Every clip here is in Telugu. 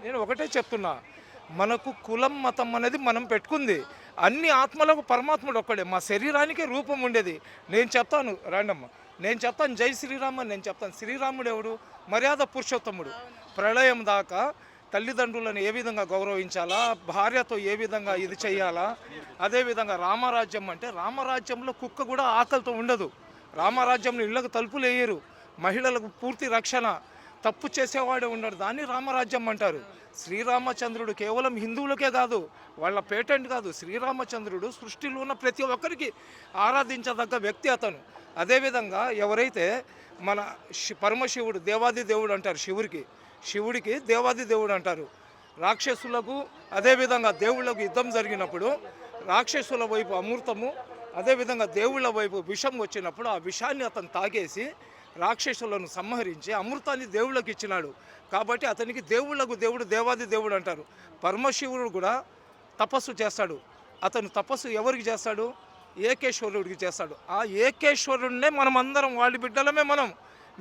నేను ఒకటే చెప్తున్నా, మనకు కులం మతం అనేది మనం పెట్టుకుంది. అన్ని ఆత్మలకు పరమాత్ముడు ఒక్కడే. మా శరీరానికే రూపం ఉండేది. నేను చెప్తాను రాండమ్మ, నేను చెప్తాను జై శ్రీరామ్ అని నేను చెప్తాను. శ్రీరాముడు ఎవడు? మర్యాద పురుషోత్తముడు. ప్రళయం దాకా తల్లిదండ్రులను ఏ విధంగా గౌరవించాలా, భార్యతో ఏ విధంగా ఇది చేయాలా, అదేవిధంగా రామరాజ్యం అంటే రామరాజ్యంలో కుక్క కూడా ఆకలితో ఉండదు. రామరాజ్యంలో ఇళ్లకు తలుపులు వేయరు, మహిళలకు పూర్తి రక్షణ, తప్పు చేసేవాడే ఉండడు. దాన్ని రామరాజ్యం అంటారు. శ్రీరామచంద్రుడు కేవలం హిందువులకే కాదు, వాళ్ళ పేటెంట్ కాదు. శ్రీరామచంద్రుడు సృష్టిలో ఉన్న ప్రతి ఒక్కరికి ఆరాధించదగ్గ వ్యక్తి అతను. అదేవిధంగా ఎవరైతే మన పరమశివుడు దేవాది దేవుడు అంటారు, శివుడికి దేవాది దేవుడు అంటారు. రాక్షసులకు అదేవిధంగా దేవుళ్ళకు యుద్ధం జరిగినప్పుడు రాక్షసుల వైపు అమృతము, అదేవిధంగా దేవుళ్ళ వైపు విషం వచ్చినప్పుడు ఆ విషాన్ని అతను తాగేసి రాక్షసులను సంహరించి అమృతాన్ని దేవుళ్ళకి ఇచ్చినాడు. కాబట్టి అతనికి దేవుళ్ళకు దేవుడు దేవాది దేవుడు అంటారు. పరమశివుడు కూడా తపస్సు చేస్తాడు. అతను తపస్సు ఎవరికి చేస్తాడు? ఏకేశ్వరుడికి చేస్తాడు. ఆ ఏకేశ్వరుడినే మనం అందరం వాళ్ళ బిడ్డలమే.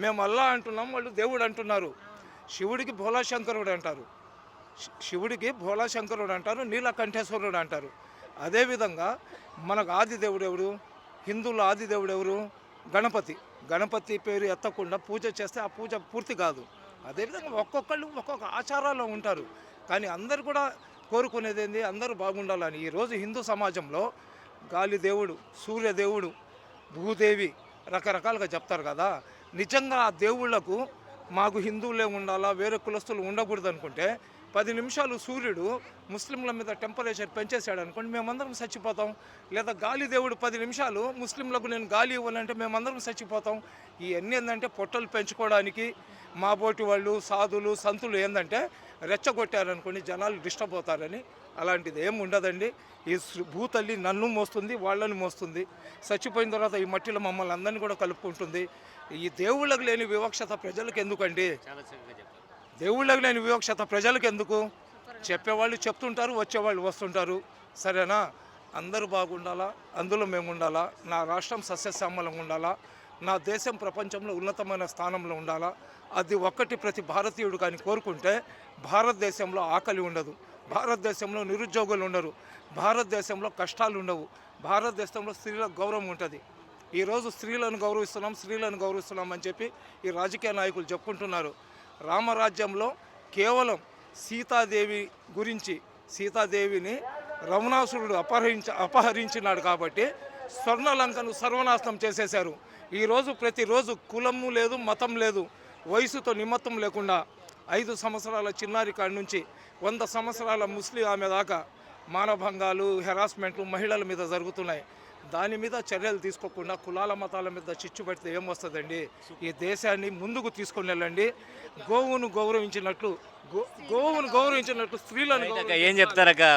మేము అల్లా అంటున్నాం, వాళ్ళు దేవుడు అంటున్నారు. శివుడికి భోలాశంకరుడు అంటారు, నీలకంఠేశ్వరుడు అంటారు. అదేవిధంగా మనకు ఆది దేవుడు ఎవరు? హిందువుల ఆది దేవుడు ఎవరు? గణపతి పేరు ఎత్తకుండా పూజ చేస్తే ఆ పూజ పూర్తి కాదు. అదేవిధంగా ఒక్కొక్కళ్ళు ఒక్కొక్క ఆచారాల్లో ఉంటారు. కానీ అందరు కూడా కోరుకునేది ఏంది? అందరూ బాగుండాలని. ఈరోజు హిందూ సమాజంలో గాలి దేవుడు, సూర్యదేవుడు, భూదేవి రకరకాలుగా చెప్తారు కదా. నిజంగా ఆ దేవుళ్లకు మాకు హిందువులే ఉండాలా, వేరే కులస్తులు ఉండకూడదు అనుకుంటే 10 నిమిషాలు సూర్యుడు ముస్లింల మీద టెంపరేచర్ పెంచేసాడు అనుకోండి, మేమందరం చచ్చిపోతాం. లేదా గాలి దేవుడు 10 నిమిషాలు ముస్లింలకు నేను గాలి ఇవ్వాలంటే మేమందరం చచ్చిపోతాం. ఇవన్నీ ఏంటంటే పొట్టలు పెంచుకోవడానికి మా బోటి వాళ్ళు, సాధులు, సంతులు ఏంటంటే రెచ్చగొట్టారనుకోండి జనాలు డిస్టర్బ్ అవుతారని. అలాంటిది ఏమి ఉండదండి. ఈ భూతల్లి నన్ను మోస్తుంది, వాళ్ళని మోస్తుంది. చచ్చిపోయిన తర్వాత ఈ మట్టిలో మమ్మల్ని అందరినీ కూడా కలుపుకుంటుంది. ఈ దేవుళ్ళకు లేని వివక్షత ప్రజలకు ఎందుకండి? దేవుళ్ళకు లేని వివక్షత ప్రజలకు ఎందుకు? చెప్పేవాళ్ళు చెప్తుంటారు, వచ్చేవాళ్ళు వస్తుంటారు. సరేనా? అందరూ బాగుండాలా, అందులో మేము ఉండాలా. నా రాష్ట్రం సస్యశ్యామలంగా ఉండాలా, నా దేశం ప్రపంచంలో ఉన్నతమైన స్థానంలో ఉండాలా. అది ఒక్కటి ప్రతి భారతీయుడు కానీ కోరుకుంటే భారతదేశంలో ఆకలి ఉండదు, భారతదేశంలో నిరుద్యోగులు ఉండరు, భారతదేశంలో కష్టాలు ఉండవు, భారతదేశంలో స్త్రీలకు గౌరవం ఉంటుంది. ఈరోజు స్త్రీలను గౌరవిస్తున్నాం అని చెప్పి ఈ రాజకీయ నాయకులు చెప్పుకుంటున్నారు. రామరాజ్యంలో కేవలం సీతాదేవిని రావణాసురుడు అపహరించినాడు కాబట్టి స్వర్ణలంకను సర్వనాశనం చేసేశారు. ఈరోజు ప్రతిరోజు కులము లేదు, మతం లేదు, వయసుతో నిమిత్తం లేకుండా 5 సంవత్సరాల చిన్నారి కాడి నుంచి 100 సంవత్సరాల ముస్లిం ఆమె దాకా మానభంగాలు, హెరాస్మెంట్లు మహిళల మీద జరుగుతున్నాయి. దాని మీద చర్యలు తీసుకోకుండా కులాల మతాల మీద చిచ్చు పెడితే ఏం వస్తుందండి? ఈ దేశాన్ని ముందుకు తీసుకొని వెళ్ళండి. గోవును గౌరవించినట్లు స్త్రీలను ఏం చెప్తారక్క?